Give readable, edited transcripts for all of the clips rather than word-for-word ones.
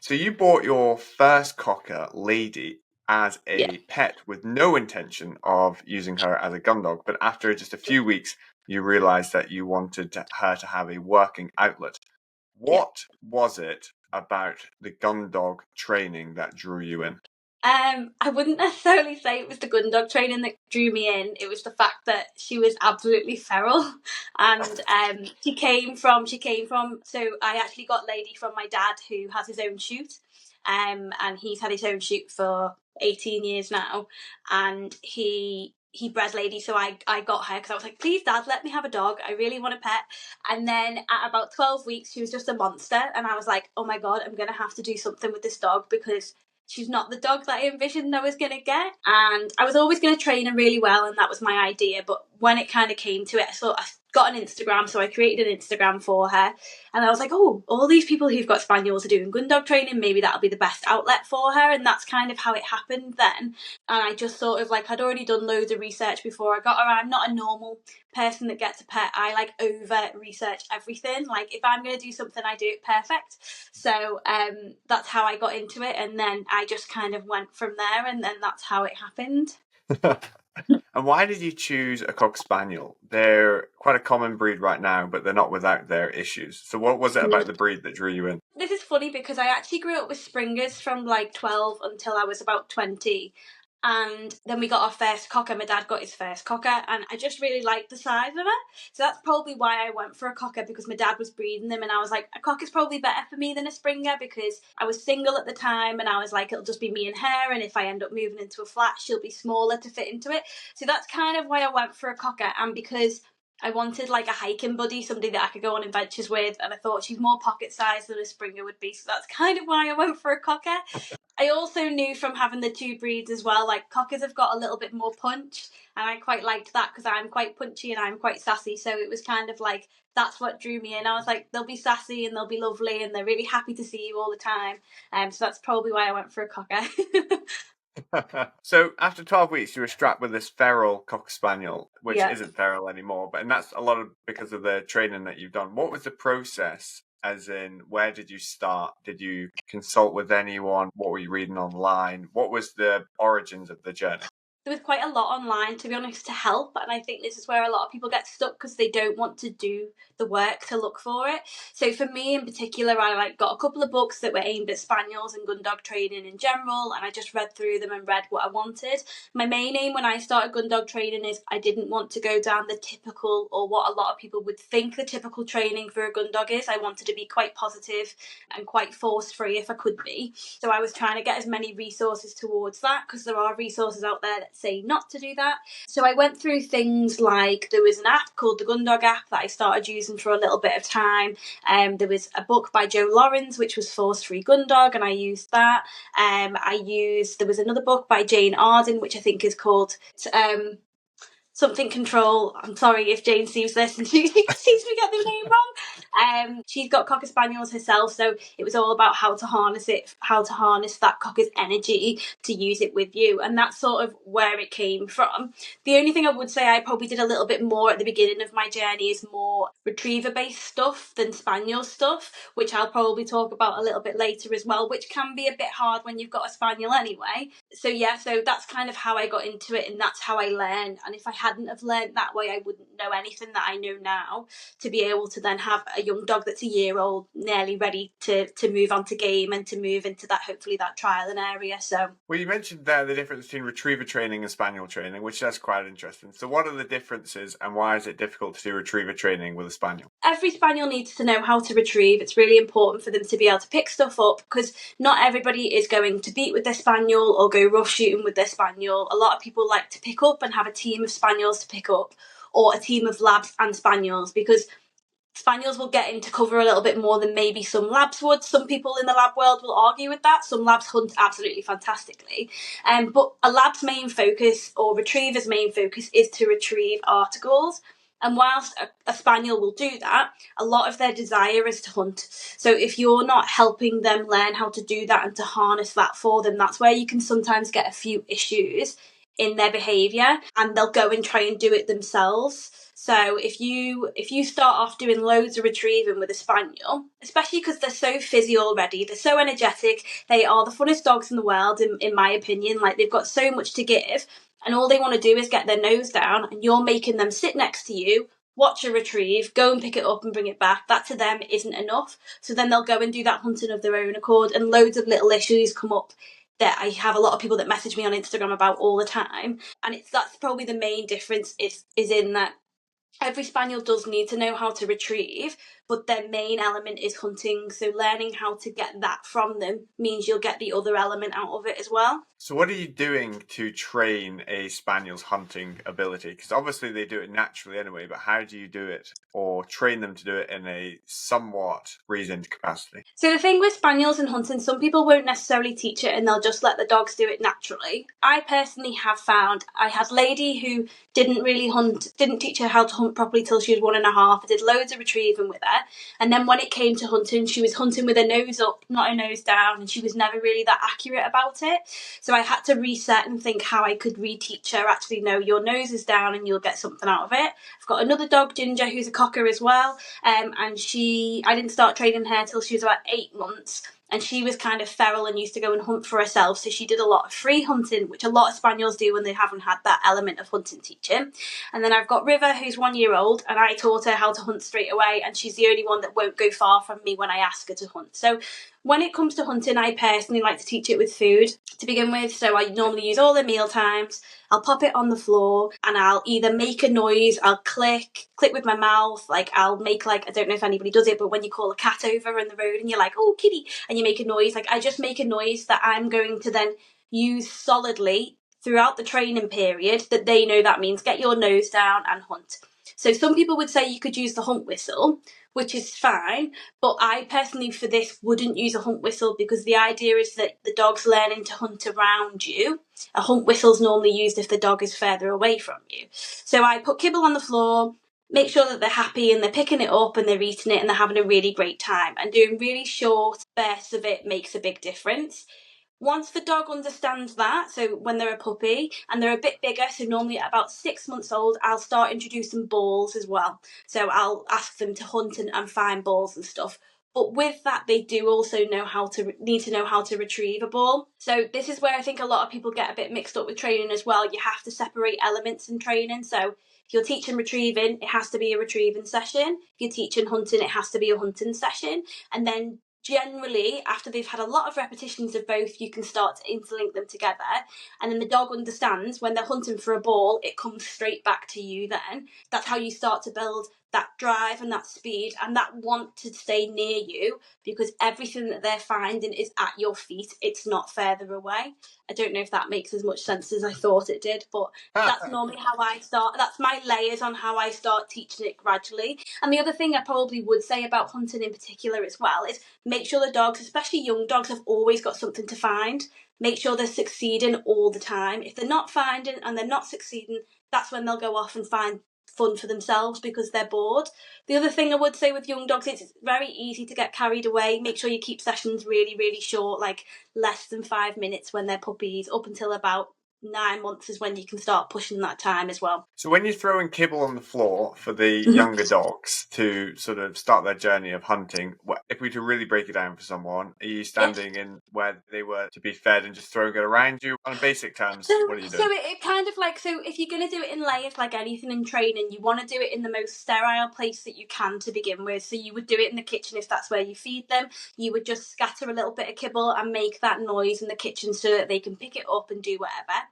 So you bought your first cocker, Lady, as Yeah. a pet with no intention of using her as a gun dog, but after just a few weeks, you realised that you wanted her to have a working outlet. Yeah. What was it about the gun dog training that drew you in? I wouldn't necessarily say it was the gundog training that drew me in. It was the fact that she was absolutely feral, and she came from. So I actually got Lady from my dad, who has his own shoot, and he's had his own shoot for 18 years now, and he bred Lady, so I got her because I was like, please Dad, let me have a dog, I really want a pet. And then at about 12 weeks she was just a monster, and I was like, oh my god, I'm gonna have to do something with this dog because she's not the dog that I envisioned I was going to get. And I was always going to train her really well, and that was my idea. But when it kind of came to it, I got an Instagram, so I created an Instagram for her. And I was like, oh, all these people who've got Spaniels are doing gundog training, maybe that'll be the best outlet for her. And that's kind of how it happened then. And I just sort of like, I'd already done loads of research before I got her. I'm not a normal person that gets a pet. I like over research everything. Like if I'm going to do something, I do it perfect. So that's how I got into it, and then I just kind of went from there, and then that's how it happened. And why did you choose a Cocker Spaniel? They're quite a common breed right now, but they're not without their issues. So what was it about the breed that drew you in? This is funny because I actually grew up with Springers from like 12 until I was about 20. And then we got our first cocker. My dad got his first cocker, and I just really liked the size of her. So that's probably why I went for a cocker, because my dad was breeding them, and I was like, a cocker's probably better for me than a Springer, because I was single at the time, and I was like, it'll just be me and her, and if I end up moving into a flat, she'll be smaller to fit into it. So that's kind of why I went for a cocker, and because I wanted like a hiking buddy, somebody that I could go on adventures with, and I thought she's more pocket sized than a Springer would be, so that's kind of why I went for a cocker. I also knew from having the two breeds as well, like cockers have got a little bit more punch, and I quite liked that because I'm quite punchy and I'm quite sassy, so it was kind of like that's what drew me in. I was like, they'll be sassy and they'll be lovely and they're really happy to see you all the time, so that's probably why I went for a cocker. So after 12 weeks, you were strapped with this feral Cocker Spaniel, which Yeah. isn't feral anymore, and that's a lot of because of the training that you've done. What was the process? As in, where did you start? Did you consult with anyone? What were you reading online? What was the origins of the journey? There was quite a lot online, to be honest, to help, and I think this is where a lot of people get stuck because they don't want to do the work to look for it. So for me in particular, I like got a couple of books that were aimed at spaniels and gundog training in general, and I just read through them and read what I wanted. My main aim when I started gundog training is I didn't want to go down the typical, or what a lot of people would think the typical training for a gundog is. I wanted to be quite positive and quite force free if I could be. So I was trying to get as many resources towards that, because there are resources out there that say not to do that. So I went through things like, there was an app called the Gundog app that I started using for a little bit of time. There was a book by Joe Lawrence which was Force Free Gundog, and I used that. There was another book by Jane Arden which I think is called something control. I'm sorry if Jane sees this and she sees me get the name wrong. She's got Cocker Spaniels herself, so it was all about how to harness that Cocker's energy to use it with you, and that's sort of where it came from. The only thing I would say I probably did a little bit more at the beginning of my journey is more retriever based stuff than spaniel stuff, which I'll probably talk about a little bit later as well, which can be a bit hard when you've got a spaniel anyway. So that's kind of how I got into it, and that's how I learned. And if I hadn't have learned that way, I wouldn't know anything that I know now, to be able to then have a young dog that's a year old, nearly ready to move on to game and to move into that, hopefully that trialing area. So, well, you mentioned there the difference between retriever training and spaniel training, which that's quite interesting. So what are the differences, and why is it difficult to do retriever training with a spaniel? Every spaniel needs to know how to retrieve. It's really important for them to be able to pick stuff up, because not everybody is going to beat with their spaniel or go rough shooting with their spaniel. A lot of people like to pick up and have a team of spaniels to pick up, or a team of labs and spaniels, because spaniels will get into cover a little bit more than maybe some labs would. Some people in the lab world will argue with that. Some labs hunt absolutely fantastically. But a lab's main focus, or retriever's main focus, is to retrieve articles. And whilst a spaniel will do that, a lot of their desire is to hunt. So if you're not helping them learn how to do that and to harness that for them, that's where you can sometimes get a few issues in their behaviour, and they'll go and try and do it themselves. So if you start off doing loads of retrieving with a spaniel, especially because they're so fizzy already, they're so energetic, they are the funnest dogs in the world, in my opinion. Like, they've got so much to give, and all they want to do is get their nose down, and you're making them sit next to you, watch a retrieve, go and pick it up and bring it back. That to them isn't enough. So then they'll go and do that hunting of their own accord, and loads of little issues come up that I have a lot of people that message me on Instagram about all the time. And that's probably the main difference, is in that every spaniel does need to know how to retrieve, but their main element is hunting. So learning how to get that from them means you'll get the other element out of it as well. So what are you doing to train a spaniel's hunting ability? Because obviously they do it naturally anyway, but how do you do it or train them to do it in a somewhat reasoned capacity? So the thing with spaniels and hunting, some people won't necessarily teach it and they'll just let the dogs do it naturally. I personally have found, I had a lady who didn't really hunt, didn't teach her how to hunt properly till she was 1.5. I did loads of retrieving with her, and then when it came to hunting, she was hunting with her nose up, not her nose down, and she was never really that accurate about it. So I had to reset and think how I could reteach her, actually, no, your nose is down and you'll get something out of it. I've got another dog, Ginger, who's a cocker as well, and I didn't start training her till she was about 8 months. And she was kind of feral and used to go and hunt for herself. So she did a lot of free hunting, which a lot of spaniels do when they haven't had that element of hunting teaching. And then I've got River, who's 1 year old, and I taught her how to hunt straight away. And she's the only one that won't go far from me when I ask her to hunt. So when it comes to hunting, I personally like to teach it with food to begin with. So I normally use all the meal times. I'll pop it on the floor and I'll either make a noise, I'll click with my mouth, like I'll make, like, I don't know if anybody does it, but when you call a cat over on the road and you're like, oh, kitty, and you make a noise, like I just make a noise that I'm going to then use solidly throughout the training period, that they know that means get your nose down and hunt. So some people would say you could use the hunt whistle, which is fine, but I personally for this wouldn't use a hunt whistle, because the idea is that the dog's learning to hunt around you. A hunt whistle's normally used if the dog is further away from you. So I put kibble on the floor, make sure that they're happy and they're picking it up and they're eating it and they're having a really great time. And doing really short bursts of it makes a big difference. Once the dog understands that, so when they're a puppy and they're a bit bigger, so normally at about 6 months old, I'll start introducing balls as well. So I'll ask them to hunt and find balls and stuff. But with that, they do also need to know how to retrieve a ball. So this is where I think a lot of people get a bit mixed up with training as well. You have to separate elements in training. So if you're teaching retrieving, it has to be a retrieving session. If you're teaching hunting, it has to be a hunting session. And then generally, after they've had a lot of repetitions of both, you can start to interlink them together. And then the dog understands when they're hunting for a ball, it comes straight back to you then. That's how you start to build that drive and that speed and that want to stay near you, because everything that they're finding is at your feet. It's not further away. I don't know if that makes as much sense as I thought it did, but that's normally how I start. That's my layers on how I start teaching it gradually. And the other thing I probably would say about hunting in particular as well is make sure the dogs, especially young dogs, have always got something to find. Make sure they're succeeding all the time. If they're not finding and they're not succeeding, that's when they'll go off and find fun for themselves because they're bored. The other thing I would say with young dogs is it's very easy to get carried away. Make sure you keep sessions really, really short, like less than 5 minutes when they're puppies, up until about 9 months is when you can start pushing that time as well. So when you're throwing kibble on the floor for the younger dogs to sort of start their journey of hunting, if we were to really break it down for someone, are you standing in where they were to be fed and just throwing it around you? On basic terms, what are you doing? So it kind of like, so if you're going to do it in layers, like anything in training, you want to do it in the most sterile place that you can to begin with. So you would do it in the kitchen if that's where you feed them. You would just scatter a little bit of kibble and make that noise in the kitchen so that they can pick it up and do whatever.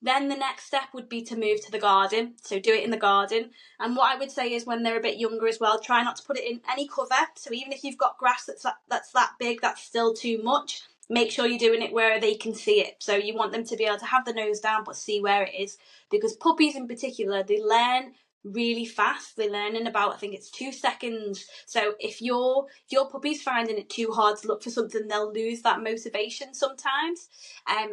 Then the next step would be to move to the garden. So do it in the garden. And what I would say is when they're a bit younger as well, try not to put it in any cover. So even if you've got grass that's that big, that's still too much. Make sure you're doing it where they can see it. So you want them to be able to have the nose down but see where it is. Because puppies in particular, they learn really fast. They learn in about, I think it's 2 seconds. So if your puppy's finding it too hard to look for something, they'll lose that motivation sometimes.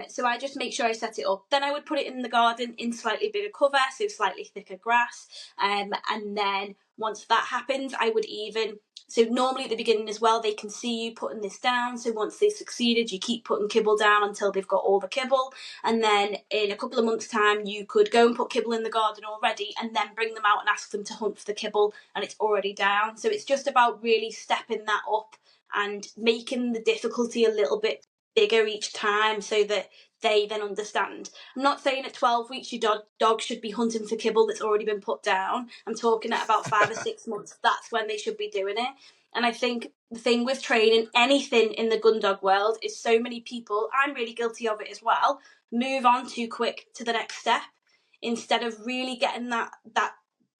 So I just make sure I set it up. Then I would put it in the garden in slightly bigger cover, so slightly thicker grass. And then once that happens, I would even So normally at the beginning as well, they can see you putting this down. So once they've succeeded, you keep putting kibble down until they've got all the kibble. And then in a couple of months' time, you could go and put kibble in the garden already and then bring them out and ask them to hunt for the kibble, and it's already down. So it's just about really stepping that up and making the difficulty a little bit bigger each time so that they then understand. I'm not saying at 12 weeks your dog should be hunting for kibble that's already been put down. I'm talking at about 5 or 6 months. That's when they should be doing it. And I think the thing with training anything in the gundog world is so many people, I'm really guilty of it as well, move on too quick to the next step instead of really getting that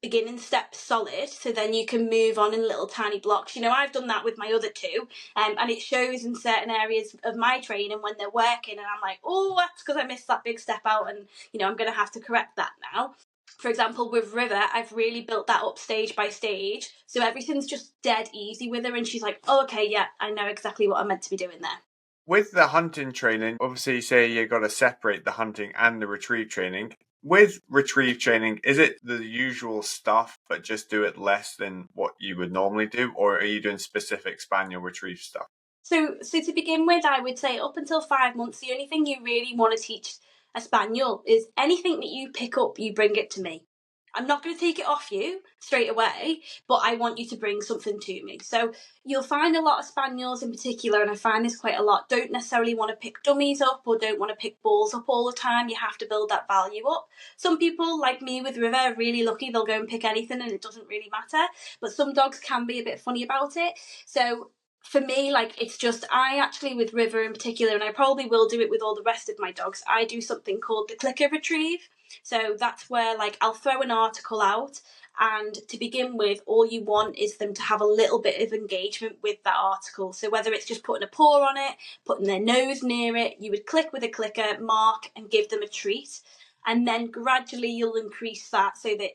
beginning step solid, so then you can move on in little tiny blocks. I've done that with my other two, and it shows in certain areas of my training when they're working, and I'm like, oh, that's because I missed that big step out, and I'm going to have to correct that now. For example, with River, I've really built that up stage by stage, so everything's just dead easy with her, and she's like, oh, okay, yeah, I know exactly what I'm meant to be doing there. With the hunting training, obviously you say you've got to separate the hunting and the retrieve training. With retrieve training, is it the usual stuff, but just do it less than what you would normally do, or are you doing specific spaniel retrieve stuff? So to begin with, I would say up until 5 months, the only thing you really want to teach a spaniel is anything that you pick up, you bring it to me. I'm not going to take it off you straight away, but I want you to bring something to me. So you'll find a lot of spaniels in particular, and I find this quite a lot, don't necessarily want to pick dummies up or don't want to pick balls up all the time. You have to build that value up. Some people, like me with River, are really lucky. They'll go and pick anything and it doesn't really matter. But some dogs can be a bit funny about it. So for me, it's just, I actually, with River in particular, and I probably will do it with all the rest of my dogs, I do something called the clicker retrieve. So that's where I'll throw an article out, and to begin with, all you want is them to have a little bit of engagement with that article. So whether it's just putting a paw on it, putting their nose near it, you would click with a clicker, mark, and give them a treat. And then gradually you'll increase that so that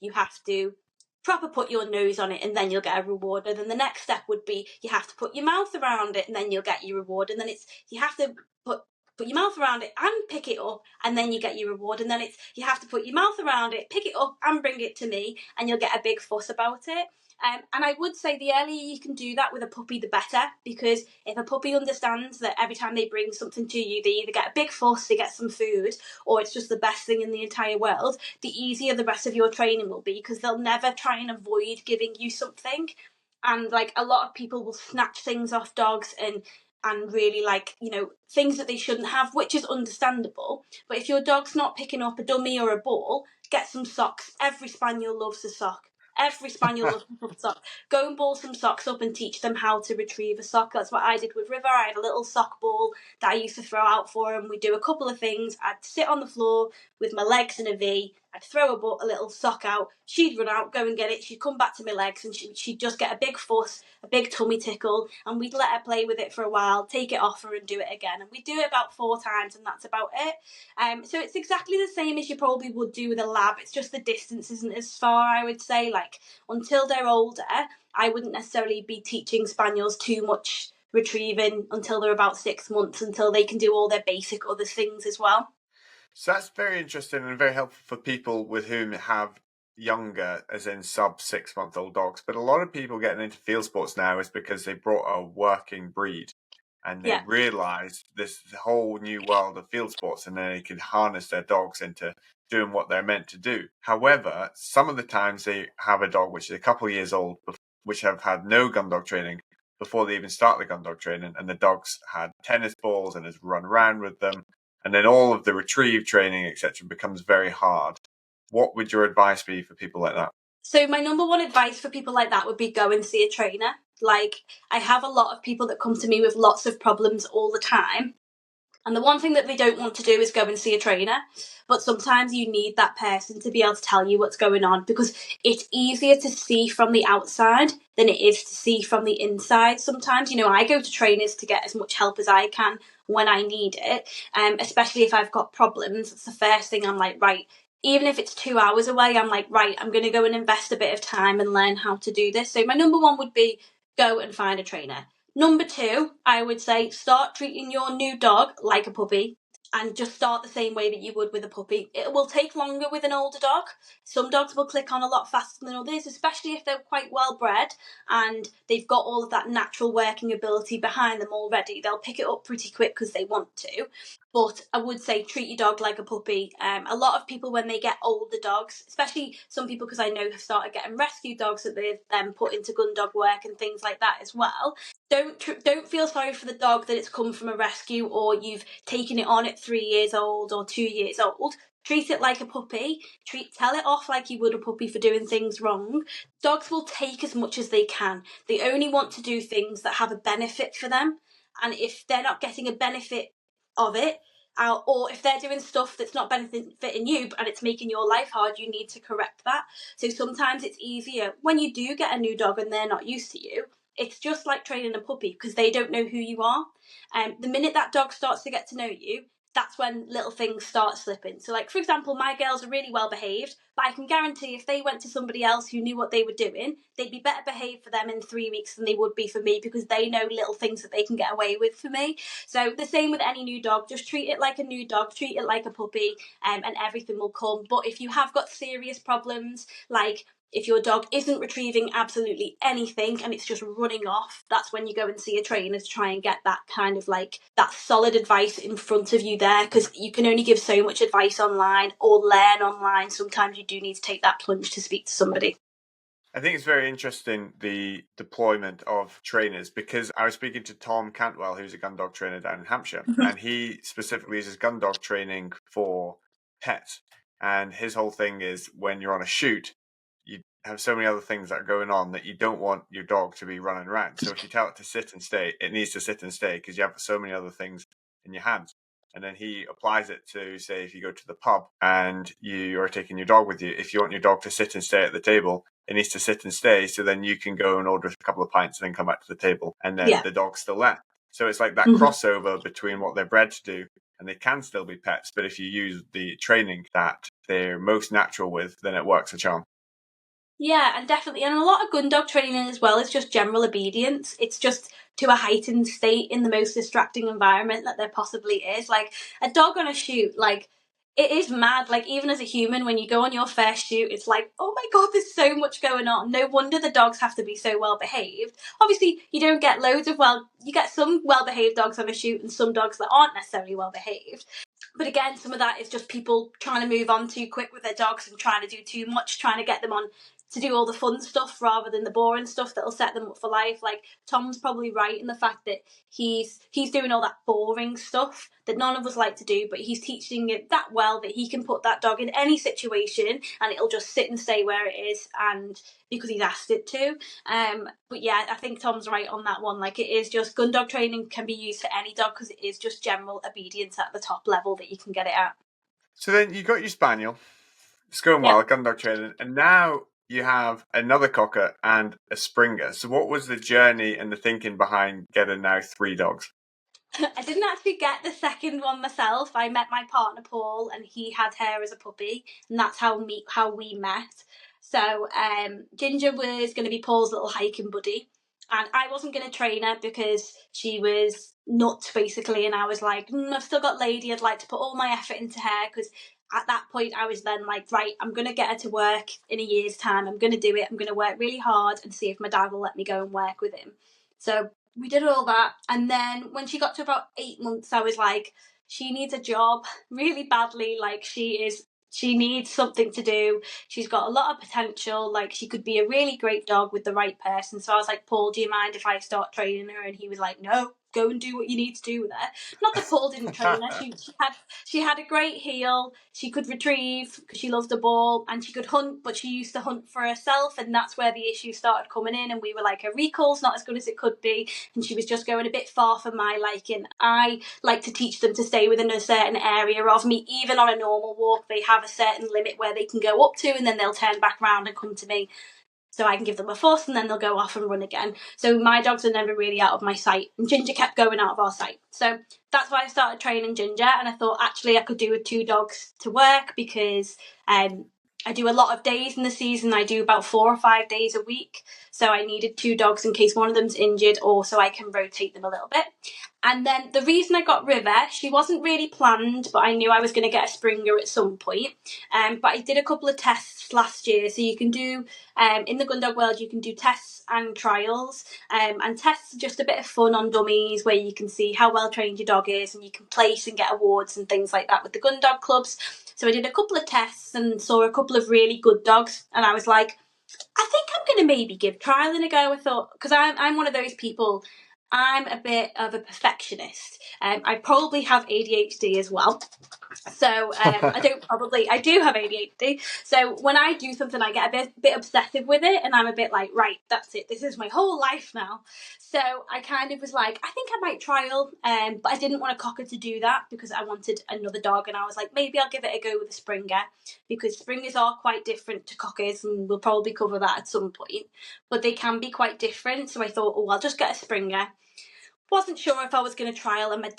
you have to proper put your nose on it and then you'll get a reward. And then the next step would be you have to put your mouth around it and then you'll get your reward. And then you have to put your mouth around it and pick it up and then you get your reward. And then you have to put your mouth around it, pick it up and bring it to me, and you'll get a big fuss about it. And I would say the earlier you can do that with a puppy, the better, because if a puppy understands that every time they bring something to you, they either get a big fuss, they get some food, or it's just the best thing in the entire world, the easier the rest of your training will be, because they'll never try and avoid giving you something. And a lot of people will snatch things off dogs and really things that they shouldn't have, which is understandable. But if your dog's not picking up a dummy or a ball, get some socks. Every spaniel loves a sock. Every spaniel loves a sock. Go and ball some socks up and teach them how to retrieve a sock. That's what I did with River. I had a little sock ball that I used to throw out for him. We'd do a couple of things. I'd sit on the floor with my legs in a V. I'd throw a little sock out. She'd run out, go and get it. She'd come back to my legs and she'd just get a big fuss, a big tummy tickle, and we'd let her play with it for a while, take it off her and do it again. And we'd do it about 4 times and that's about it. So it's exactly the same as you probably would do with a lab. It's just the distance isn't as far, I would say. Until they're older, I wouldn't necessarily be teaching spaniels too much retrieving until they're about 6 months, until they can do all their basic other things as well. So that's very interesting and very helpful for people with whom have younger, as in sub 6-month-old dogs. But a lot of people getting into field sports now is because they brought a working breed and they realised this whole new world of field sports, and then they can harness their dogs into doing what they're meant to do. However, some of the times they have a dog which is a couple of years old, which have had no gun dog training before they even start the gun dog training, and the dog's had tennis balls and has run around with them. And then all of the retrieve training, etc., becomes very hard. What would your advice be for people like that? So my number one advice for people like that would be go and see a trainer. I have a lot of people that come to me with lots of problems all the time. And the one thing that they don't want to do is go and see a trainer. But sometimes you need that person to be able to tell you what's going on, because it's easier to see from the outside than it is to see from the inside. Sometimes, I go to trainers to get as much help as I can when I need it, especially if I've got problems. It's the first thing I'm like, right, even if it's 2 hours away, I'm like, right, I'm going to go and invest a bit of time and learn how to do this. So my number one would be go and find a trainer. Number 2, I would say start treating your new dog like a puppy. and just start the same way that you would with a puppy. It will take longer with an older dog. Some dogs will click on a lot faster than others, especially if they're quite well bred and they've got all of that natural working ability behind them already. They'll pick it up pretty quick because they want to. But I would say treat your dog like a puppy. A lot of people, when they get older dogs, especially some people, because I know have started getting rescue dogs that they've then put into gundog work and things like that as well, don't feel sorry for the dog that it's come from a rescue or you've taken it on at 3 years old or 2 years old. Treat it like a puppy. Tell it off like you would a puppy for doing things wrong. Dogs will take as much as they can. They only want to do things that have a benefit for them. And if they're not getting a benefit of it, or if they're doing stuff that's not benefiting you and it's making your life hard, you need to correct that. So sometimes it's easier when you do get a new dog and they're not used to you. It's just like training a puppy because they don't know who you are. The minute that dog starts to get to know you, that's when little things start slipping. So, like, for example, my girls are really well behaved, but I can guarantee if they went to somebody else who knew what they were doing, they'd be better behaved for them in 3 weeks than they would be for me because they know little things that they can get away with for me. So the same with any new dog. Just treat it like a new dog, treat it like a puppy, and everything will come. But if you have got serious problems, like if your dog isn't retrieving absolutely anything and it's just running off, that's when you go and see a trainer to try and get that kind of like that solid advice in front of you there, because you can only give so much advice online or learn online. Sometimes you do need to take that plunge to speak to somebody. I think it's very interesting, the deployment of trainers, because I was speaking to Tom Cantwell, who's a gun dog trainer down in Hampshire, and he specifically uses gun dog training for pets. And his whole thing is when you're on a shoot, you have so many other things that are going on that you don't want your dog to be running around. So if you tell it to sit and stay, it needs to sit and stay because you have so many other things in your hands. And then he applies it to, say, if you go to the pub and you are taking your dog with you, if you want your dog to sit and stay at the table, it needs to sit and stay. So then you can go and order a couple of pints and then come back to the table. And then the dog's still there. So it's like that crossover between what they're bred to do and they can still be pets. But if you use the training that they're most natural with, then it works a charm. Yeah, and definitely. And a lot of gun dog training as well is just general obedience. It's just to a heightened state in the most distracting environment that there possibly is. Like a dog on a shoot, like it is mad. Like even as a human, when you go on your first shoot, it's like, oh my God, there's so much going on. No wonder the dogs have to be so well behaved. Obviously, you don't get loads of you get some well behaved dogs on a shoot and some dogs that aren't necessarily well behaved. But again, some of that is just people trying to move on too quick with their dogs and trying to do too much, trying to get them on to do all the fun stuff rather than the boring stuff that'll set them up for life. Like Tom's probably right in the fact that he's doing all that boring stuff that none of us like to do, but he's teaching it that well that he can put that dog in any situation and it'll just sit and stay where it is, and because he's asked it to. But yeah, I think Tom's right on that one. Like it is just gun dog training can be used for any dog because it is just general obedience at the top level that you can get it at. So then you got your spaniel, it's going well, gun dog training, and now you have another cocker and a Springer. So what was the journey and the thinking behind getting now 3 dogs? I didn't actually get the second one myself. I met my partner Paul, and he had her as a puppy, and that's how we met. So Ginger was going to be Paul's little hiking buddy, and I wasn't going to train her because she was nuts basically, and I was like, I've still got Lady. I'd like to put all my effort into her because at that point I was then like, right, I'm going to get her to work in a year's time. I'm going to do it. I'm going to work really hard and see if my dad will let me go and work with him. So we did all that, and then when she got to about 8 months, I was like, she needs a job really badly. Like she needs something to do. She's got a lot of potential. Like she could be a really great dog with the right person. So I was like, Paul, do you mind if I start training her? And he was like, no, go and do what you need to do with her. Not that Paul didn't train her. She had a great heel. She could retrieve because she loved the ball, and she could hunt, but she used to hunt for herself, and that's where the issues started coming in. And we were like, her recall's not as good as it could be, and she was just going a bit far for my liking. I like to teach them to stay within a certain area of me. Even on a normal walk, they have a certain limit where they can go up to, and then they'll turn back around and come to me. So I can give them a fuss and then they'll go off and run again. So my dogs are never really out of my sight. And Ginger kept going out of our sight. So that's why I started training Ginger. And I thought actually I could do with 2 dogs to work because I do a lot of days in the season. I do about 4 or 5 days a week. So I needed 2 dogs in case one of them's injured, or so I can rotate them a little bit. And then the reason I got River, she wasn't really planned, but I knew I was going to get a Springer at some point. But I did a couple of tests last year. So you can do, in the gundog world, you can do tests and trials. And tests are just a bit of fun on dummies where you can see how well trained your dog is, and you can place and get awards and things like that with the gundog clubs. So I did a couple of tests and saw a couple of really good dogs. And I was like, I think I'm going to maybe give trialing a go. I thought, because I'm one of those people, I'm a bit of a perfectionist. I probably have ADHD as well. So I do have ADHD. So when I do something, I get a bit obsessive with it, and I'm a bit like, right, that's it. This is my whole life now. So I kind of was like, I think I might trial, but I didn't want a cocker to do that because I wanted another dog, and I was like, maybe I'll give it a go with a Springer, because Springers are quite different to cockers, and we'll probably cover that at some point. But they can be quite different. So I thought, oh, I'll just get a Springer. Wasn't sure if I was going to trial, and my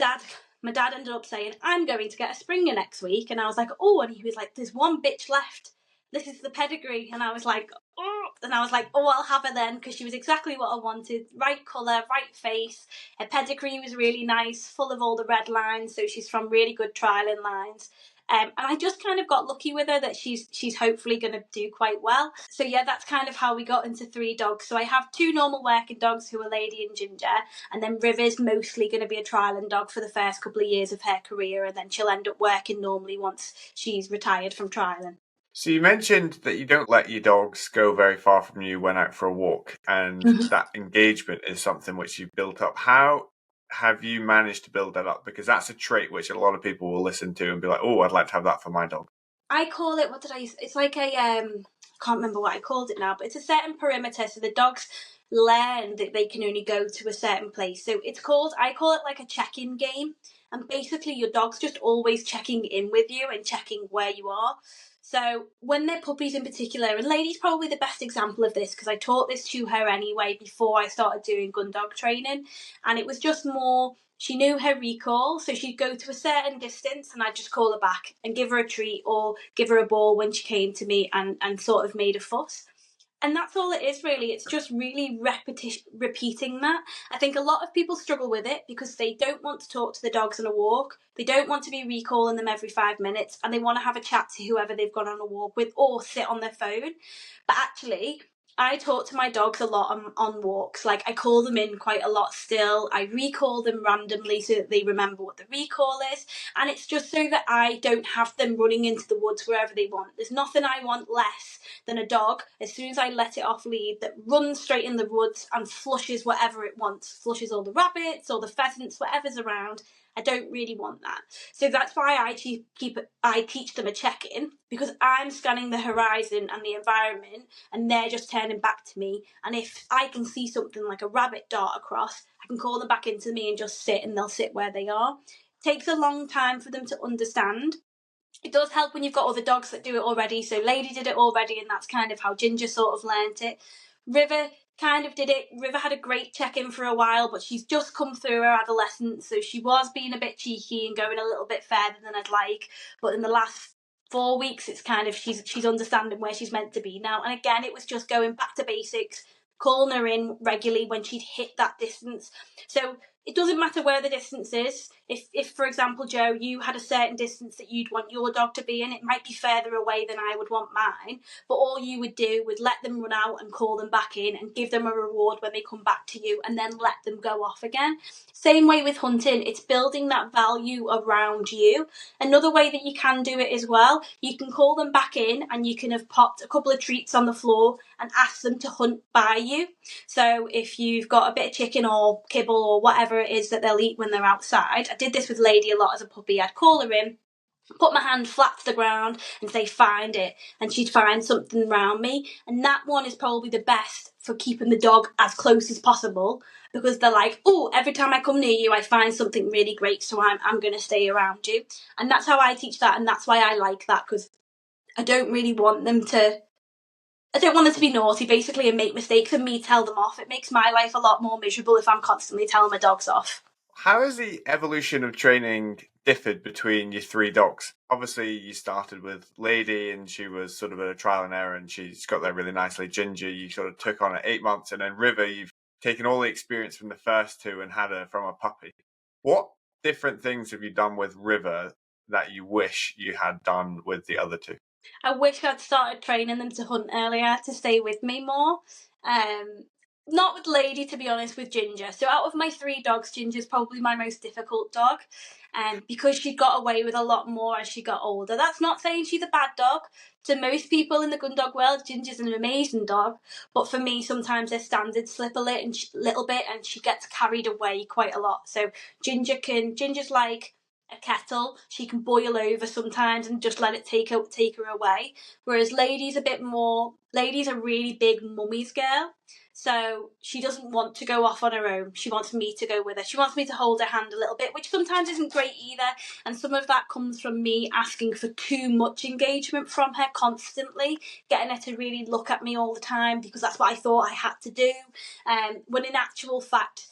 dad ended up saying, I'm going to get a Springer next week. And I was like, oh, and he was like, there's one bitch left. This is the pedigree. And I was like, oh, I'll have her then, because she was exactly what I wanted. Right colour, right face. Her pedigree was really nice, full of all the red lines. So she's from really good trialling lines. And I just kind of got lucky with her that she's hopefully going to do quite well. So yeah, that's kind of how we got into 3 dogs. So I have 2 normal working dogs who are Lady and Ginger, and then River's mostly going to be a trialing dog for the first couple of years of her career, and then she'll end up working normally once she's retired from trialing. So you mentioned that you don't let your dogs go very far from you when out for a walk, and that engagement is something which you've built up. How have you managed to build that up? Because that's a trait which a lot of people will listen to and be like, oh, I'd like to have that for my dog. I call it, what did I use? It's like a, I can't remember what I called it now, but it's a certain perimeter. So the dogs learn that they can only go to a certain place. So I call it like a check-in game. And basically your dog's just always checking in with you and checking where you are. So when they're puppies in particular, and Lady's probably the best example of this because I taught this to her anyway before I started doing gundog training. And it was just more, she knew her recall, so she'd go to a certain distance and I'd just call her back and give her a treat or give her a ball when she came to me and sort of made a fuss. And that's all it is, really. It's just really repeating that. I think a lot of people struggle with it because they don't want to talk to the dogs on a walk. They don't want to be recalling them every 5 minutes, and they want to have a chat to whoever they've gone on a walk with or sit on their phone. But actually, I talk to my dogs a lot on walks. Like, I call them in quite a lot still. I recall them randomly so that they remember what the recall is. And it's just so that I don't have them running into the woods wherever they want. There's nothing I want less than a dog, as soon as I let it off lead, that runs straight in the woods and flushes whatever it wants. Flushes all the rabbits or the pheasants, whatever's around. I don't really want that. So that's why I teach them a check-in, because I'm scanning the horizon and the environment and they're just turning back to me. And if I can see something like a rabbit dart across, I can call them back into me and just sit, and they'll sit where they are. It takes a long time for them to understand. It does help when you've got other dogs that do it already. So Lady did it already, and that's kind of how Ginger sort of learnt it. River kind of did it. River had a great check-in for a while, but she's just come through her adolescence, so she was being a bit cheeky and going a little bit further than I'd like. But in the last 4 weeks, it's kind of she's understanding where she's meant to be now. And again, it was just going back to basics, calling her in regularly when she'd hit that distance. So it doesn't matter where the distance is. If, for example, Joe, you had a certain distance that you'd want your dog to be in, it might be further away than I would want mine, but all you would do was let them run out and call them back in and give them a reward when they come back to you, and then let them go off again. Same way with hunting, it's building that value around you. Another way that you can do it as well, you can call them back in and you can have popped a couple of treats on the floor and ask them to hunt by you. So if you've got a bit of chicken or kibble or whatever it is that they'll eat when they're outside, I did this with Lady a lot as a puppy. I'd call her in, put my hand flat to the ground and say, find it. And she'd find something around me. And that one is probably the best for keeping the dog as close as possible, because they're like, oh, every time I come near you, I find something really great, so I'm going to stay around you. And that's how I teach that, and that's why I like that, because I don't want them to be naughty, basically, and make mistakes and me tell them off. It makes my life a lot more miserable if I'm constantly telling my dogs off. How has the evolution of training differed between your 3 dogs? Obviously, you started with Lady and she was sort of a trial and error and she's got there really nicely. Ginger, you sort of took on at 8 months, and then River, you've taken all the experience from the first 2 and had her from a puppy. What different things have you done with River that you wish you had done with the other two? I wish I'd started training them to hunt earlier to stay with me more. Not with Lady, to be honest, with Ginger. So out of my 3 dogs, Ginger's probably my most difficult dog, because she got away with a lot more as she got older. That's not saying she's a bad dog. To most people in the gundog world, Ginger's an amazing dog, but for me, sometimes her standards slip a little bit, and she gets carried away quite a lot. So Ginger's like a kettle. She can boil over sometimes and just let it take her away. Whereas Lady's a really big mummy's girl. So she doesn't want to go off on her own. She wants me to go with her. She wants me to hold her hand a little bit, which sometimes isn't great either. And some of that comes from me asking for too much engagement from her constantly, getting her to really look at me all the time because that's what I thought I had to do. When in actual fact,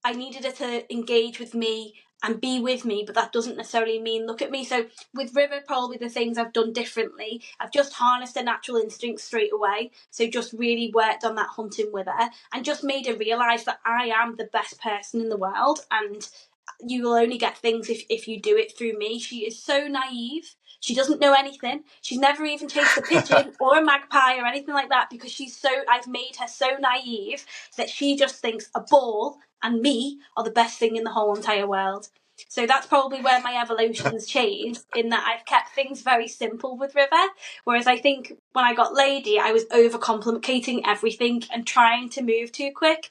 I needed her to engage with me and be with me, but that doesn't necessarily mean look at me. So with River, probably the things I've done differently, I've just harnessed her natural instincts straight away. So just really worked on that hunting with her and just made her realise that I am the best person in the world, and you will only get things if you do it through me. She is so naive. She doesn't know anything. She's never even chased a pigeon or a magpie or anything like that because I've made her so naive that she just thinks a ball and me are the best thing in the whole entire world. So that's probably where my evolution's changed, in that I've kept things very simple with River. Whereas I think when I got Lady, I was overcomplicating everything and trying to move too quick.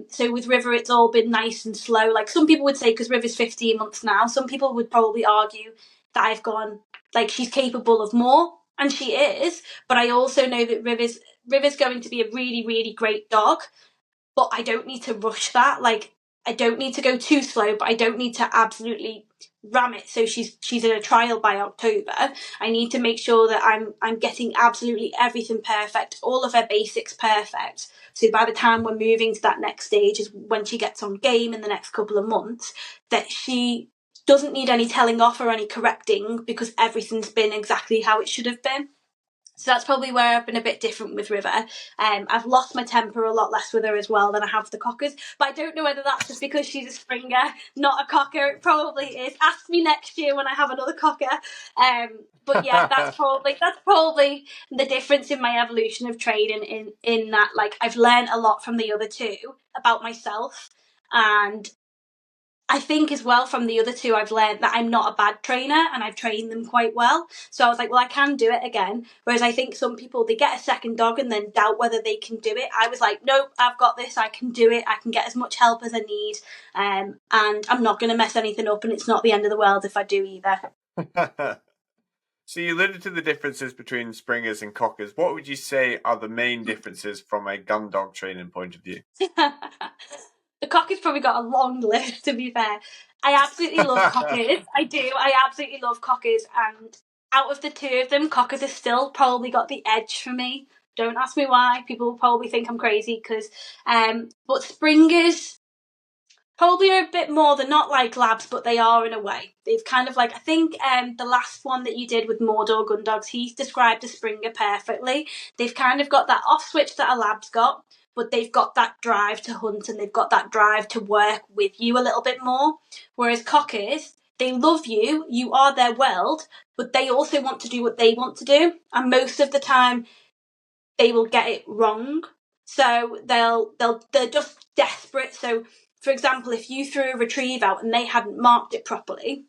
So with River, it's all been nice and slow. Like some people would say, because River's 15 months now, some people would probably argue that I've gone, like, she's capable of more. And she is. But I also know that River's going to be a really, really great dog. But I don't need to rush that. Like, I don't need to go too slow, but I don't need to absolutely ram it. So she's in a trial by October. I need to make sure that I'm getting absolutely everything perfect, all of her basics perfect. So by the time we're moving to that next stage, is when she gets on game in the next couple of months, that she doesn't need any telling off or any correcting because everything's been exactly how it should have been. So that's probably where I've been a bit different with River. I've lost my temper a lot less with her as well than I have the cockers. But I don't know whether that's just because she's a Springer, not a cocker. It probably is. Ask me next year when I have another cocker. But yeah, that's probably the difference in my evolution of training. In that, like, I've learned a lot from the other two about myself, and I think as well from the other two, I've learned that I'm not a bad trainer and I've trained them quite well. So I was like, well, I can do it again. Whereas I think some people, they get a second dog and then doubt whether they can do it. I was like, nope, I've got this. I can do it. I can get as much help as I need. And I'm not going to mess anything up, and it's not the end of the world if I do either. So you alluded to the differences between Springers and Cockers. What would you say are the main differences from a gun dog training point of view? The Cocker's probably got a long list, to be fair. I absolutely love Cockers. I do. I absolutely love Cockers. And out of the two of them, Cockers has still probably got the edge for me. Don't ask me why. People will probably think I'm crazy because, but Springers probably are a bit more. They're not like labs, but they are in a way. They've kind of like, I think the last one that you did with Mordor Gundogs, he described a Springer perfectly. They've kind of got that off switch that a lab's got, but they've got that drive to hunt and they've got that drive to work with you a little bit more. Whereas Cockers, they love you, you are their world, but they also want to do what they want to do. And most of the time, they will get it wrong. So they're just desperate. So for example, if you threw a retrieve out and they hadn't marked it properly,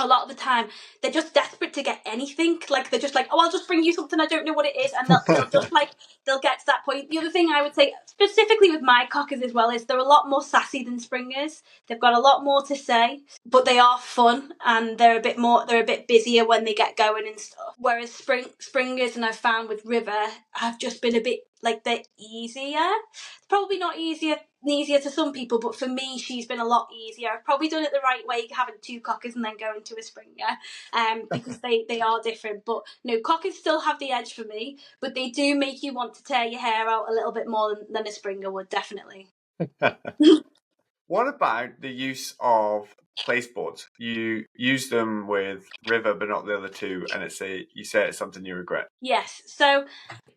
a lot of the time they're just desperate to get anything. Like they're just like, oh, I'll just bring you something, I don't know what it is, and they'll just like, they'll get to that point. The other thing I would say specifically with my Cockers as well is they're a lot more sassy than Springers. They've got a lot more to say, but they are fun and they're a bit busier when they get going and stuff. Whereas Springers, and I've found with River, have just been a bit like, they're easier. Probably not easier to some people, but for me, she's been a lot easier. I've probably done it the right way, having 2 Cockers and then going to a Springer, because they are different. But no, Cockers still have the edge for me, but they do make you want to tear your hair out a little bit more than a Springer would, definitely. What about the use of placeboards? You use them with River, but not the other two, and you say it's something you regret. Yes, so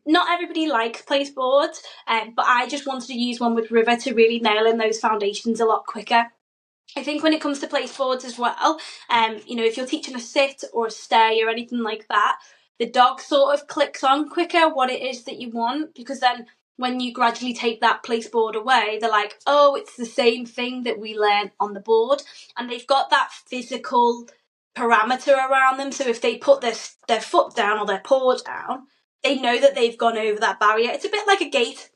not everybody likes placeboards, but I just wanted to use one with River to really nail in those foundations a lot quicker. I think when it comes to placeboards as well, if you're teaching a sit or a stay or anything like that, the dog sort of clicks on quicker what it is that you want, because then when you gradually take that placeboard away, they're like, oh, it's the same thing that we learned on the board. And they've got that physical parameter around them. So if they put their foot down or their paw down, they know that they've gone over that barrier. It's a bit like a gate.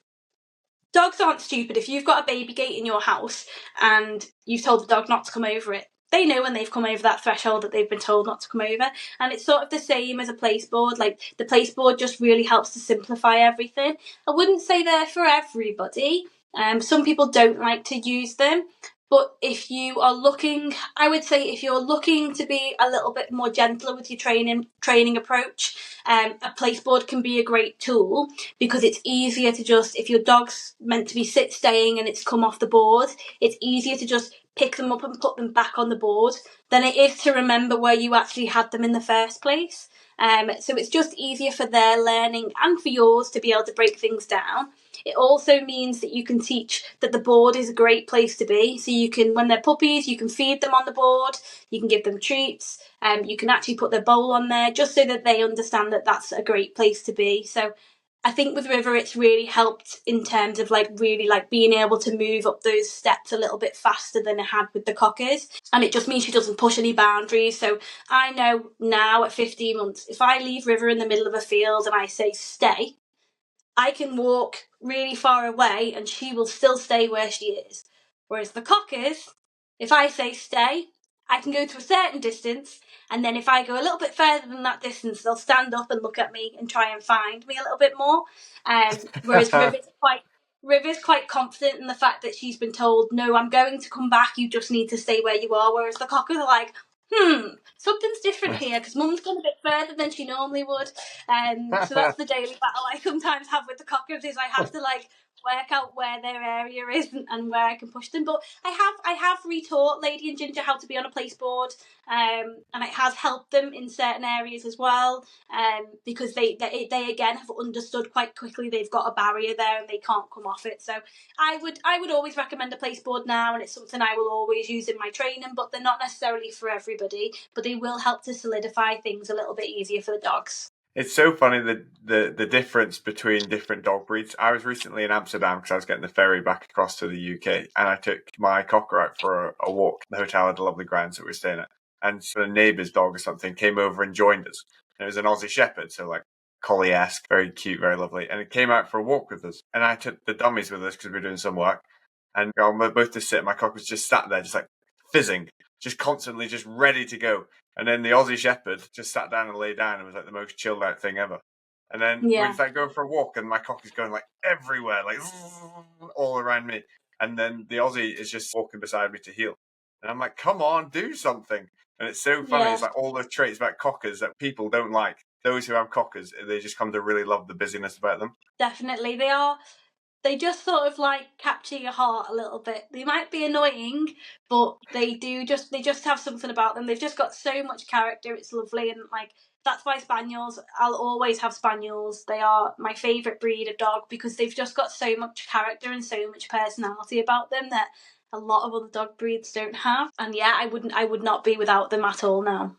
Dogs aren't stupid. If you've got a baby gate in your house and you've told the dog not to come over it, they know when they've come over that threshold that they've been told not to come over. And it's sort of the same as a placeboard. Like, the placeboard just really helps to simplify everything. I wouldn't say they're for everybody. Some people don't like to use them. But if you are looking, I would say if you're looking to be a little bit more gentler with your training approach, a placeboard can be a great tool, because it's easier to just, if your dog's meant to be staying and it's come off the board, it's easier to just pick them up and put them back on the board than it is to remember where you actually had them in the first place. So it's just easier for their learning and for yours to be able to break things down. It also means that you can teach that the board is a great place to be. So you can, when they're puppies, you can feed them on the board, you can give them treats, you can actually put their bowl on there, just so that they understand that that's a great place to be. So I think with River, it's really helped in terms of really being able to move up those steps a little bit faster than it had with the cockers. And it just means she doesn't push any boundaries. So I know now at 15 months, if I leave River in the middle of a field and I say stay, I can walk really far away and she will still stay where she is. Whereas the cockers, if I say stay, I can go to a certain distance, and then if I go a little bit further than that distance, they'll stand up and look at me and try and find me a little bit more. Whereas River's quite confident in the fact that she's been told, no, I'm going to come back, you just need to stay where you are. Whereas the cockers are like, something's different here, because Mum's gone a bit further than she normally would. So that's the daily battle I sometimes have with the cockers, is I have to work out where their area is and where I can push them. But I have retaught Lady and Ginger how to be on a placeboard, and it has helped them in certain areas as well, because they again have understood quite quickly they've got a barrier there and they can't come off it. So I would always recommend a placeboard now, and it's something I will always use in my training, but they're not necessarily for everybody, but they will help to solidify things a little bit easier for the dogs. It's so funny the difference between different dog breeds. I was recently in Amsterdam because I was getting the ferry back across to the UK, and I took my cocker out for a walk. The hotel had a lovely grounds that we were staying at, and so a neighbour's dog or something came over and joined us. And it was an Aussie Shepherd, so collie-esque, very cute, very lovely. And it came out for a walk with us, and I took the dummies with us because we were doing some work. And we were both just sitting. My cocker was just sat there, just fizzing, just constantly, just ready to go. And then the Aussie Shepherd just sat down and lay down and was the most chilled out thing ever. And then we're just going for a walk, and my cock is going everywhere, all around me. And then the Aussie is just walking beside me to heel. And I'm like, come on, do something. And it's so funny. Yeah. It's all the traits about cockers that people don't like. Those who have cockers, they just come to really love the busyness about them. Definitely. They just sort of capture your heart a little bit. They might be annoying, but they just have something about them. They've just got so much character. It's lovely. And that's why Spaniels, I'll always have Spaniels. They are my favourite breed of dog, because they've just got so much character and so much personality about them that a lot of other dog breeds don't have. And yeah, I would not be without them at all now.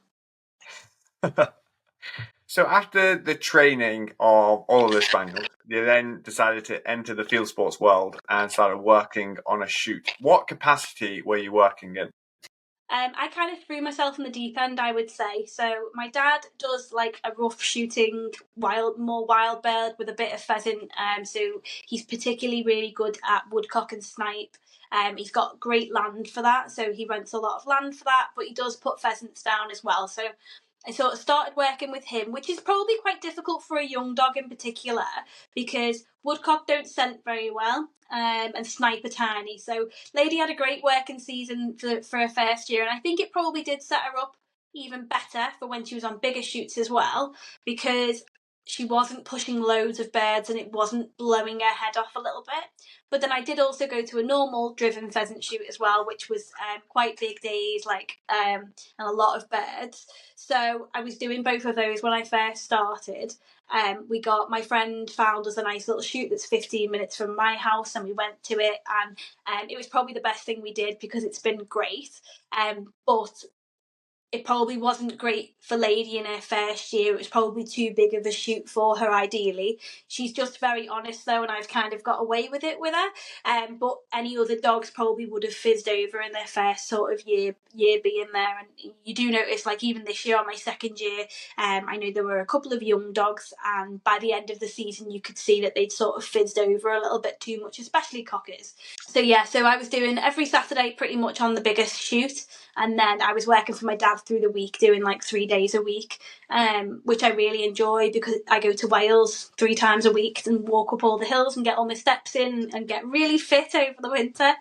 So after the training of all of the Spaniels, you then decided to enter the field sports world and started working on a shoot. What capacity were you working in? I kind of threw myself in the deep end, I would say. So my dad does a rough shooting, more wild bird with a bit of pheasant. So he's particularly really good at woodcock and snipe. He's got great land for that, so he rents a lot of land for that, but he does put pheasants down as well. So I sort of started working with him, which is probably quite difficult for a young dog in particular, because woodcock don't scent very well, and snipe are tiny. So Lady had a great working season for her first year, and I think it probably did set her up even better for when she was on bigger shoots as well, because she wasn't pushing loads of birds and it wasn't blowing her head off a little bit. But then I did also go to a normal driven pheasant shoot as well, which was quite big days, and a lot of birds. So I was doing both of those when I first started. My friend found us a nice little shoot that's 15 minutes from my house, and we went to it, and it was probably the best thing we did because it's been great. But it probably wasn't great for Lady in her first year. It was probably too big of a shoot for her, ideally. She's just very honest, though, and I've kind of got away with it with her. But any other dogs probably would have fizzed over in their first sort of year being there. And you do notice, like, even this year on my second year, I know there were a couple of young dogs, and by the end of the season, you could see that they'd sort of fizzed over a little bit too much, especially cockers. So I was doing every Saturday pretty much on the biggest shoot, and then I was working for my dad through the week, doing like 3 days a week, which I really enjoy because I go to Wales 3 times a week and walk up all the hills and get all my steps in and get really fit over the winter.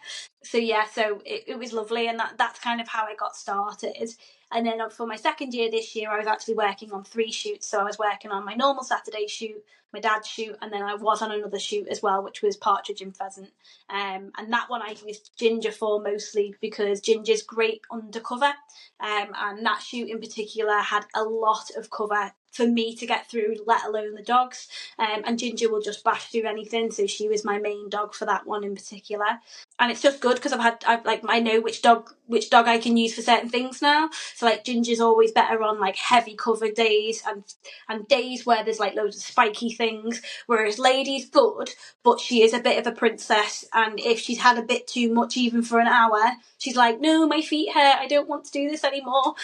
So it was lovely, and that's kind of how I got started. And then for my second year this year, I was actually working on 3 shoots. So I was working on my normal Saturday shoot, my dad's shoot, and then I was on another shoot as well, which was partridge and pheasant. And that one I used Ginger for mostly because Ginger's great undercover. And that shoot in particular had a lot of cover for me to get through, let alone the dogs. And Ginger will just bash through anything, so she was my main dog for that one in particular. And it's just good because I know which dog I can use for certain things now. So like Ginger's always better on like heavy cover days and days where there's like loads of spiky things, whereas Lady's good, but she is a bit of a princess, and if she's had a bit too much even for an hour, she's like, no, my feet hurt, I don't want to do this anymore.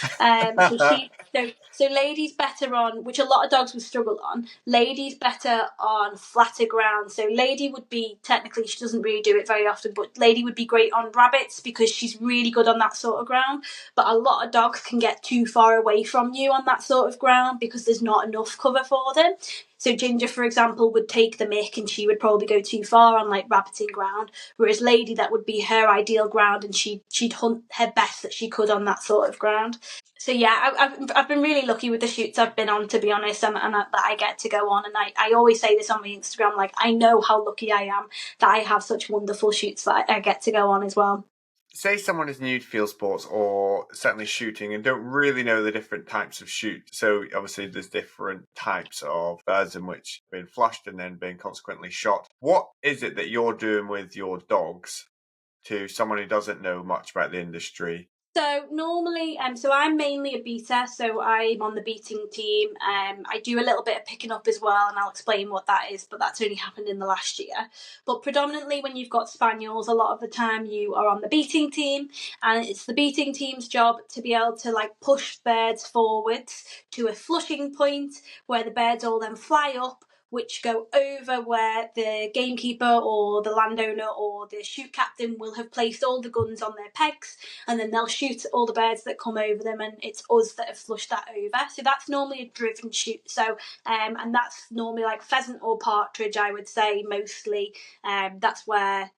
So Lady's better on, which a lot of dogs would struggle on, Lady's better on flatter ground. So Lady would be, technically she doesn't really do it very often, but Lady would be great on rabbits because she's really good on that sort of ground. But a lot of dogs can get too far away from you on that sort of ground because there's not enough cover for them. So Ginger, for example, would take the mick and she would probably go too far on like rabbiting ground, whereas Lady, that would be her ideal ground, and she'd hunt her best that she could on that sort of ground. So I've been really lucky with the shoots I've been on, to be honest, and that I get to go on. And I always say this on my Instagram, like, I know how lucky I am that I have such wonderful shoots that I get to go on as well. Say someone is new to field sports or certainly shooting and don't really know the different types of shoot. So obviously there's different types of birds in which being flushed and then being consequently shot. What is it that you're doing with your dogs to someone who doesn't know much about the industry? So normally, so I'm mainly a beater, so I'm on the beating team. I do a little bit of picking up as well, and I'll explain what that is, but that's only happened in the last year. But predominantly when you've got spaniels, a lot of the time you are on the beating team, and it's the beating team's job to be able to like push birds forwards to a flushing point where the birds all then fly up, which go over where the gamekeeper or the landowner or the shoot captain will have placed all the guns on their pegs, and then they'll shoot all the birds that come over them, and it's us that have flushed that over. So that's normally a driven shoot. So and that's normally like pheasant or partridge, I would say, mostly. That's where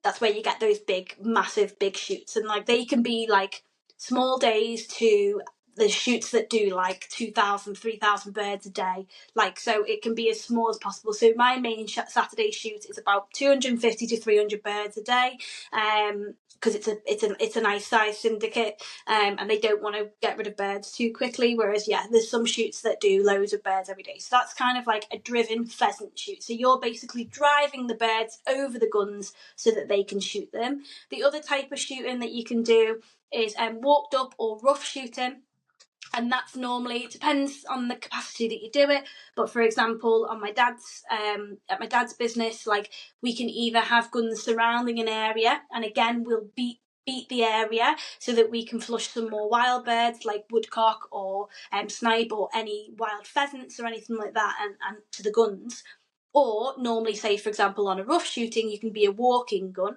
you get those big, massive, big shoots, and like they can be like small days to the shoots that do like 2,000, 3,000 birds a day. Like, so it can be as small as possible. So my main Saturday shoot is about 250 to 300 birds a day. Because it's a nice size syndicate, and they don't want to get rid of birds too quickly. Whereas there's some shoots that do loads of birds every day. So that's kind of like a driven pheasant shoot. So you're basically driving the birds over the guns so that they can shoot them. The other type of shooting that you can do is walked up or rough shooting. And that's normally, it depends on the capacity that you do it. But for example, on my dad's, at my dad's business, like we can either have guns surrounding an area, and again, we'll beat the area so that we can flush some more wild birds like woodcock or snipe or any wild pheasants or anything like that, and to the guns. Or normally, say for example, on a rough shooting, you can be a walking gun.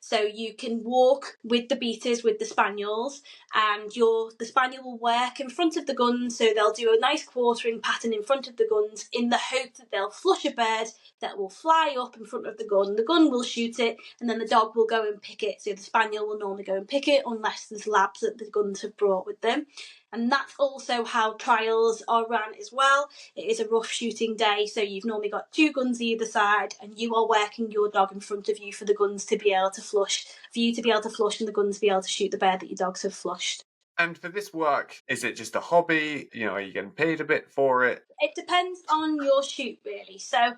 So you can walk with the beaters, with the spaniels, and the spaniel will work in front of the guns. So they'll do a nice quartering pattern in front of the guns in the hope that they'll flush a bird that will fly up in front of the gun. The gun will shoot it, and then the dog will go and pick it. So the spaniel will normally go and pick it, unless there's labs that the guns have brought with them. And that's also how trials are run as well. It is a rough shooting day, so you've normally got 2 guns either side, and you are working your dog in front of you for the guns to be able to flush, for you to be able to flush and the guns to be able to shoot the bear that your dogs have flushed. And for this work, is it just a hobby? Are you getting paid a bit for it? It depends on your shoot, really. So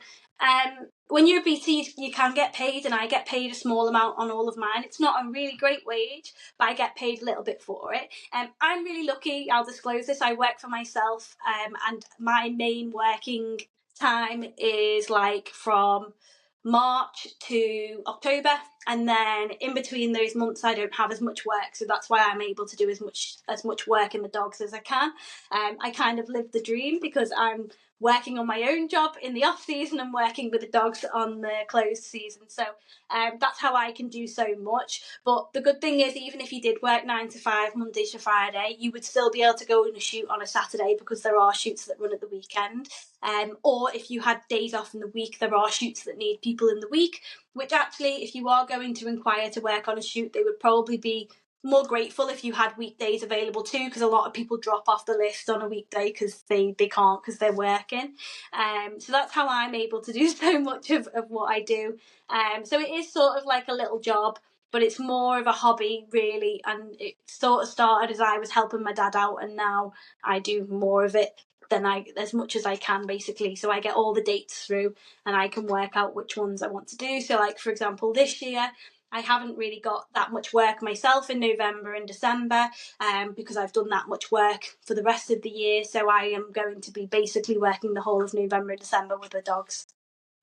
when you're a BT, you can get paid, and I get paid a small amount on all of mine. It's not a really great wage, but I get paid a little bit for it. I'm really lucky. I'll disclose this. I work for myself, and my main working time is like from March to October, and then in between those months I don't have as much work, so that's why I'm able to do as much work in the dogs as I can. I kind of live the dream because I'm working on my own job in the off season and working with the dogs on the closed season. So that's how I can do so much. But the good thing is, even if you did work 9 to 5, Monday to Friday, you would still be able to go on a shoot on a Saturday, because there are shoots that run at the weekend. Or if you had days off in the week, there are shoots that need people in the week, which actually, if you are going to inquire to work on a shoot, they would probably be more grateful if you had weekdays available too, because a lot of people drop off the list on a weekday because they can't, because they're working. So that's how I'm able to do so much of what I do. So it is sort of like a little job, but it's more of a hobby, really. And it sort of started as I was helping my dad out, and now I do more of it as much as I can, basically. So I get all the dates through, and I can work out which ones I want to do. So, like, for example, this year I haven't really got that much work myself in November and December, because I've done that much work for the rest of the year. So I am going to be basically working the whole of November and December with the dogs.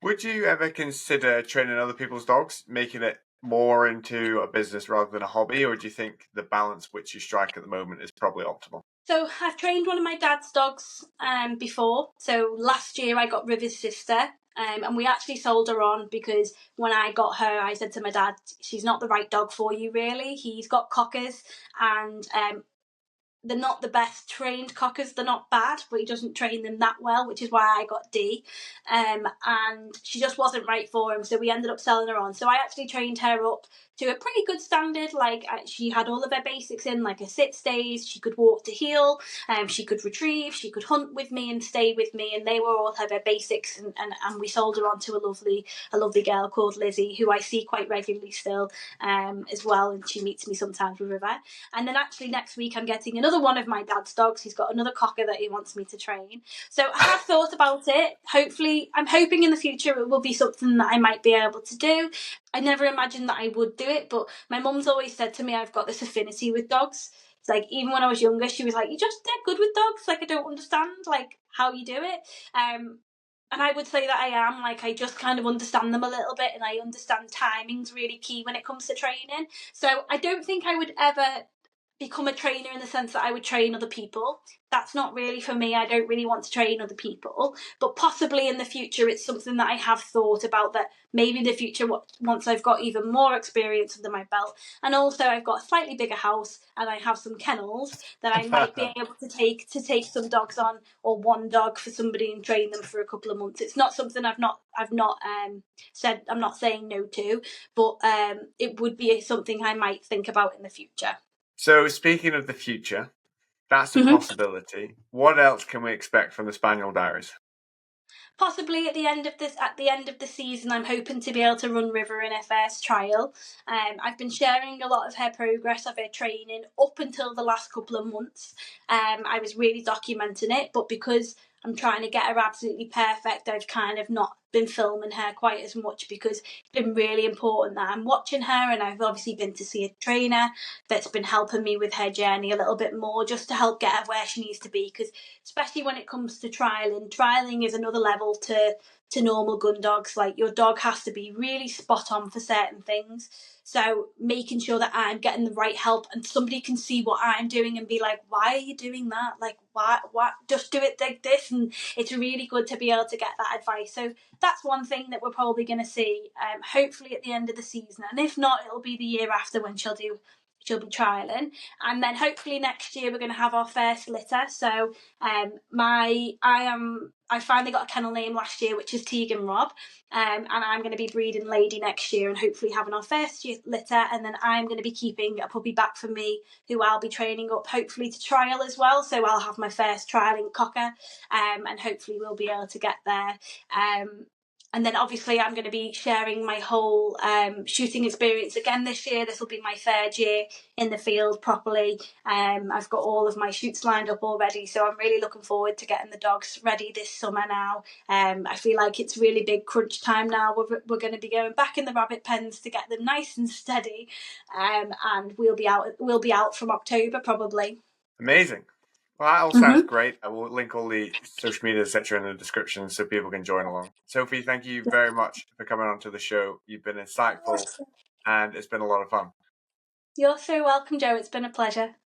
Would you ever consider training other people's dogs, making it more into a business rather than a hobby, or do you think the balance which you strike at the moment is probably optimal? So I've trained one of my dad's dogs before. So last year I got River's sister, and we actually sold her on because when I got her, I said to my dad, she's not the right dog for you, really. He's got cockers, and they're not the best trained cockers. They're not bad, but he doesn't train them that well, which is why I got D. And she just wasn't right for him, so we ended up selling her on. So I actually trained her up to a pretty good standard. Like, she had all of her basics in, like a sit stays. She could walk to heel. She could retrieve. She could hunt with me and stay with me, and they were all her basics. And we sold her on to a lovely girl called Lizzie, who I see quite regularly still, as well. And she meets me sometimes with River. And then actually next week I'm getting another one of my dad's dogs. He's got another cocker that he wants me to train. So I have thought about it. Hopefully, I'm hoping in the future it will be something that I might be able to do. I never imagined that I would do it, but my mum's always said to me I've got this affinity with dogs. It's like, even when I was younger, she was like, "You're just dead good with dogs. Like, I don't understand like how you do it." And I would say that I am. Like, I just kind of understand them a little bit, and I understand timing's really key when it comes to training. So I don't think I would ever become a trainer in the sense that I would train other people. That's not really for me. I don't really want to train other people, but possibly in the future it's something that I have thought about, that maybe in the future, once I've got even more experience under my belt, and also I've got a slightly bigger house and I have some kennels, that I might be able to take some dogs on, or one dog for somebody, and train them for a couple of months. It's not something I've not said, I'm not saying no to, but it would be something I might think about in the future. So, speaking of the future, that's a possibility. What else can we expect from the Spaniel Diaries? Possibly at the end of the season, I'm hoping to be able to run River in her first trial. I've been sharing a lot of her progress of her training up until the last couple of months. I was really documenting it, but because I'm trying to get her absolutely perfect, I've kind of not been filming her quite as much, because it's been really important that I'm watching her, and I've obviously been to see a trainer that's been helping me with her journey a little bit more, just to help get her where she needs to be. Because especially when it comes to trialing is another level to normal gun dogs. Like, your dog has to be really spot on for certain things. So making sure that I'm getting the right help, and somebody can see what I'm doing and be like, "Why are you doing that? Like, why? Just do it like this." And it's really good to be able to get that advice. So that's one thing that we're probably going to see, hopefully at the end of the season. And if not, it'll be the year after, when she'll do she'll be trialling. And then hopefully next year we're going to have our first litter. So I finally got a kennel name last year, which is Tegan Rob. And I'm going to be breeding Lady next year and hopefully having our first litter. And then I'm going to be keeping a puppy back for me who I'll be training up hopefully to trial as well. So I'll have my first trialing cocker, and hopefully we'll be able to get there. And then obviously I'm going to be sharing my whole shooting experience again this year. This will be my third year in the field properly. I've got all of my shoots lined up already, so I'm really looking forward to getting the dogs ready this summer now. I feel like it's really big crunch time now. We're going to be going back in the rabbit pens to get them nice and steady, and we'll be out from October probably. Amazing. Well, that all sounds great. I will link all the social media, etc., in the description so people can join along. Sophie, thank you very much for coming onto the show. You've been insightful and it's been a lot of fun. You're so welcome, Joe. It's been a pleasure.